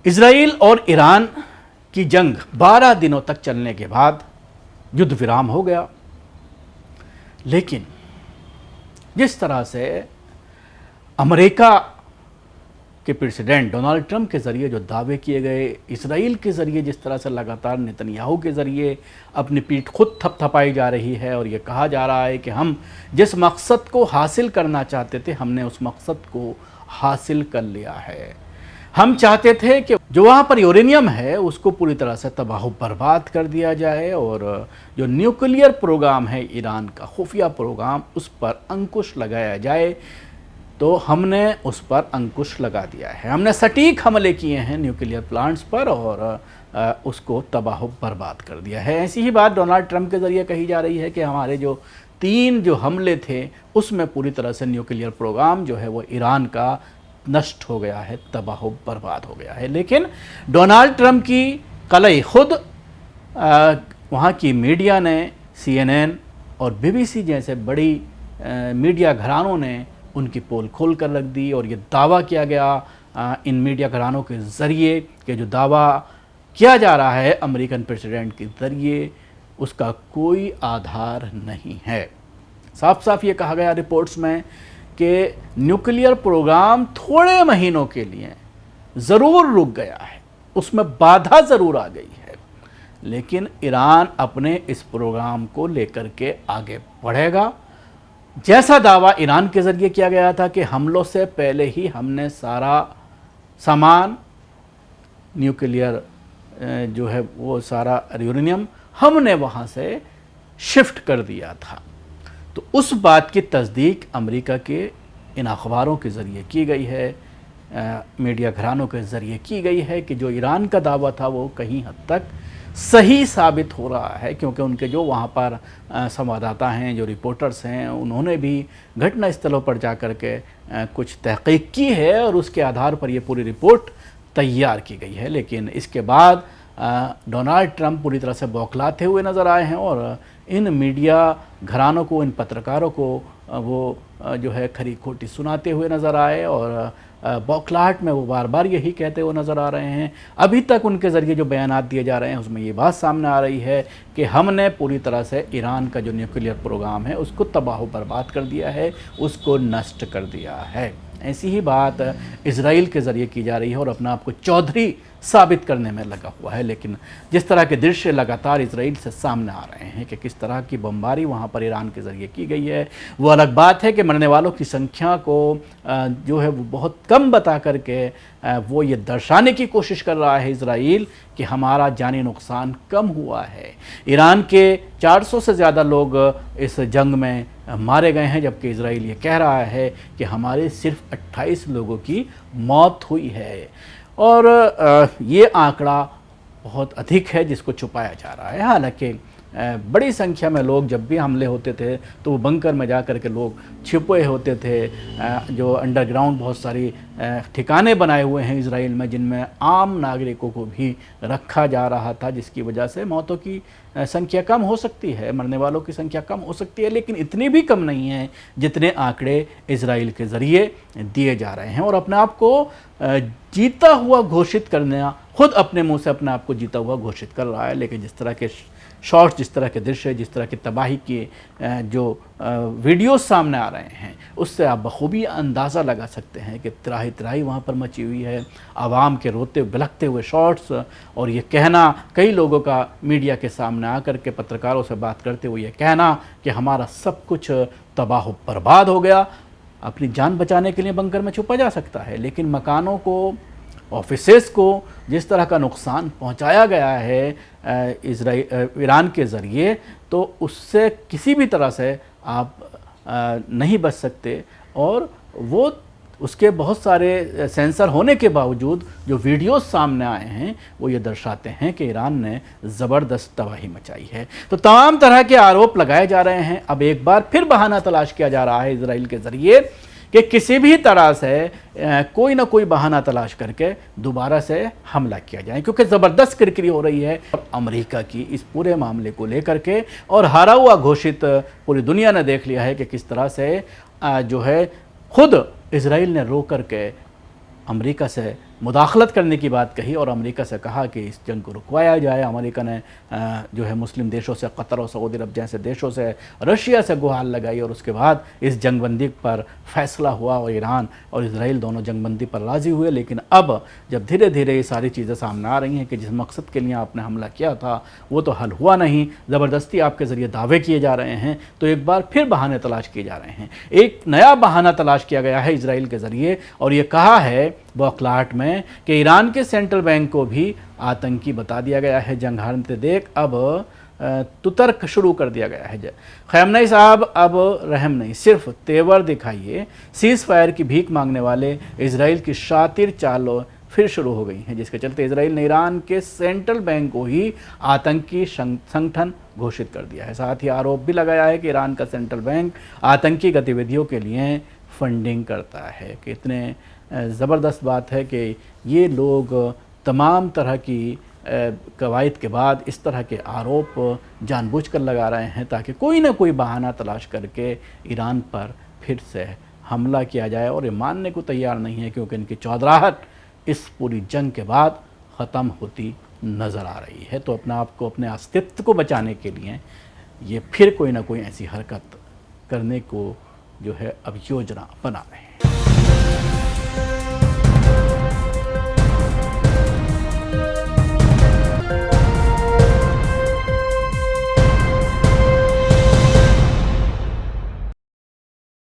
Israel और Iran की जंग 12 दिनों तक चलने के बाद युद्ध विराम हो गया, लेकिन जिस तरह से अमेरिका के प्रेसिडेंट डोनाल्ड ट्रंप के ज़रिए जो दावे किए गए, इजराइल के ज़रिए जिस तरह से लगातार नेतन्याहू के ज़रिए अपनी पीठ खुद थपथपाई जा रही है और ये कहा जा रहा है कि हम जिस मकसद को हासिल करना चाहते थे हमने उस मकसद को हासिल कर लिया है। हम चाहते थे कि जो वहाँ पर यूरेनियम है उसको पूरी तरह से तबाह बर्बाद कर दिया जाए और जो न्यूक्लियर प्रोग्राम है ईरान का खुफिया प्रोग्राम, उस पर अंकुश लगाया जाए। तो हमने उस पर अंकुश लगा दिया है। हमने सटीक हमले किए हैं न्यूक्लियर प्लांट्स पर और उसको तबाह बर्बाद कर दिया है। ऐसी ही बात डोनाल्ड ट्रंप के ज़रिए कही जा रही है कि हमारे जो 3 हमले थे उसमें पूरी तरह से न्यूक्लियर प्रोग्राम जो है वो ईरान का नष्ट हो गया है, तबाह बर्बाद हो गया है। लेकिन डोनाल्ड ट्रंप की कलई खुद वहाँ की मीडिया ने, CNN और BBC जैसे बड़ी मीडिया घरानों ने उनकी पोल खोल कर रख दी और ये दावा किया गया इन मीडिया घरानों के ज़रिए कि जो दावा किया जा रहा है अमेरिकन प्रेसिडेंट के ज़रिए उसका कोई आधार नहीं है। साफ साफ ये कहा गया रिपोर्ट्स में कि न्यूक्लियर प्रोग्राम थोड़े महीनों के लिए ज़रूर रुक गया है, उसमें बाधा ज़रूर आ गई है, लेकिन ईरान अपने इस प्रोग्राम को लेकर के आगे बढ़ेगा। जैसा दावा ईरान के ज़रिए किया गया था कि हमलों से पहले ही हमने सारा सामान न्यूक्लियर जो है वो सारा यूरेनियम हमने वहाँ से शिफ्ट कर दिया था, तो उस बात की तस्दीक अमेरिका के इन अखबारों के ज़रिए की गई है, मीडिया घरानों के ज़रिए की गई है कि जो ईरान का दावा था वो कहीं हद तक सही साबित हो रहा है, क्योंकि उनके जो वहाँ पर संवाददाता हैं, जो रिपोर्टर्स हैं, उन्होंने भी घटना स्थलों पर जा कर के कुछ तहकीक की है और उसके आधार पर ये पूरी रिपोर्ट तैयार की गई है। लेकिन इसके बाद डोनाल्ड ट्रंप पूरी तरह से बौखलाते हुए नज़र आए हैं और इन मीडिया घरानों को, इन पत्रकारों को वो जो है खरी खोटी सुनाते हुए नज़र आए और बौखलाहट में वो बार बार यही कहते हुए नज़र आ रहे हैं। अभी तक उनके ज़रिए जो बयानात दिए जा रहे हैं उसमें ये बात सामने आ रही है कि हमने पूरी तरह से ईरान का जो न्यूक्लियर प्रोग्राम है उसको तबाह बर्बाद कर दिया है, उसको नष्ट कर दिया है। ऐसी ही बात इजराइल के ज़रिए की जा रही है और अपना आपको चौधरी साबित करने में लगा हुआ है। लेकिन जिस तरह के दृश्य लगातार इजराइल से सामने आ रहे हैं कि किस तरह की बमबारी वहाँ पर ईरान के ज़रिए की गई है, वो अलग बात है कि मरने वालों की संख्या को जो है वो बहुत कम बता करके वो ये दर्शाने की कोशिश कर रहा है इजराइल कि हमारा जानी नुकसान कम हुआ है। ईरान के 400 से ज़्यादा लोग इस जंग में मारे गए हैं, जबकि इजराइल ये कह रहा है कि हमारे सिर्फ 28 लोगों की मौत हुई है और ये आंकड़ा बहुत अधिक है जिसको छुपाया जा रहा है। हालांकि बड़ी संख्या में लोग जब भी हमले होते थे तो वो बंकर में जा कर के लोग छिपे होते थे। जो अंडरग्राउंड बहुत सारी ठिकाने बनाए हुए हैं इजराइल में जिनमें आम नागरिकों को भी रखा जा रहा था, जिसकी वजह से मौतों की संख्या कम हो सकती है, मरने वालों की संख्या कम हो सकती है, लेकिन इतनी भी कम नहीं है जितने आंकड़े इजराइल के ज़रिए दिए जा रहे हैं। और अपने आप को जीता हुआ घोषित करना, खुद अपने मुंह से अपने आप को जीता हुआ घोषित कर रहा है। लेकिन जिस तरह के शॉट्स, जिस तरह के दृश्य, जिस तरह की तबाही के जो वीडियोस सामने आ रहे हैं उससे आप बखूबी अंदाज़ा लगा सकते हैं कि त्राही त्राही वहाँ पर मची हुई है। आवाम के रोते बिलखते हुए शॉट्स और ये कहना कई लोगों का मीडिया के सामने आकर के पत्रकारों से बात करते हुए ये कहना कि हमारा सब कुछ तबाह बर्बाद हो गया। अपनी जान बचाने के लिए बंकर में छुपा जा सकता है, लेकिन मकानों को, ऑफिसेस को जिस तरह का नुकसान पहुंचाया गया है ईरान के ज़रिए, तो उससे किसी भी तरह से आप नहीं बच सकते। और वो उसके बहुत सारे सेंसर होने के बावजूद जो वीडियोस सामने आए हैं वो ये दर्शाते हैं कि ईरान ने ज़बरदस्त तबाही मचाई है। तो तमाम तरह के आरोप लगाए जा रहे हैं। अब एक बार फिर बहाना तलाश किया जा रहा है इजराइल के ज़रिए कि किसी भी तरह से कोई ना कोई बहाना तलाश करके दोबारा से हमला किया जाए, क्योंकि ज़बरदस्त किरकिरी हो रही है अमेरिका की इस पूरे मामले को लेकर के। और हारा हुआ घोषित पूरी दुनिया ने देख लिया है कि किस तरह से जो है खुद इजराइल ने रो करके अमेरिका से मुदाखलत करने की बात कही और अमेरिका से कहा कि इस जंग को रुकवाया जाए। अमेरिका ने जो है मुस्लिम देशों से, कतर और सऊदी अरब जैसे देशों से, रशिया से गुहार लगाई और उसके बाद इस जंगबंदी पर फैसला हुआ और ईरान और इसराइल दोनों जंगबंदी पर राज़ी हुए। लेकिन अब जब धीरे धीरे ये सारी चीज़ें सामने आ रही हैं कि जिस मकसद के लिए आपने हमला किया था वो तो हल हुआ नहीं, ज़बरदस्ती आपके ज़रिए दावे किए जा रहे हैं, तो एक बार फिर बहाने तलाश किए जा रहे हैं। एक नया बहाना तलाश किया गया है इसराइल के ज़रिए और ये कहा है बौखलाहट में कि ईरान के सेंट्रल बैंक को भी आतंकी बता दिया गया है। जंग हारते देख अब तुतर्क शुरू कर दिया गया है। खamenei साहब अब रहम नहीं, सिर्फ तेवर दिखाइए। सीज़ फायर की भीख मांगने वाले इसराइल की शातिर चाल फिर शुरू हो गई हैं, जिसके चलते इसराइल ने ईरान के सेंट्रल बैंक को ही आतंकी संगठन घोषित कर दिया है। साथ ही आरोप भी लगाया है कि ईरान का सेंट्रल बैंक आतंकी गतिविधियों के लिए फंडिंग करता है। कितने ज़बरदस्त बात है कि ये लोग तमाम तरह की कवायद के बाद इस तरह के आरोप जानबूझकर लगा रहे हैं ताकि कोई ना कोई बहाना तलाश करके ईरान पर फिर से हमला किया जाए। और ये मानने को तैयार नहीं है क्योंकि इनकी चौधराहट इस पूरी जंग के बाद ख़त्म होती नज़र आ रही है। तो अपने आप को, अपने अस्तित्व को बचाने के लिए ये फिर कोई ना कोई ऐसी हरकत करने को जो है अब योजना बना रहे हैं।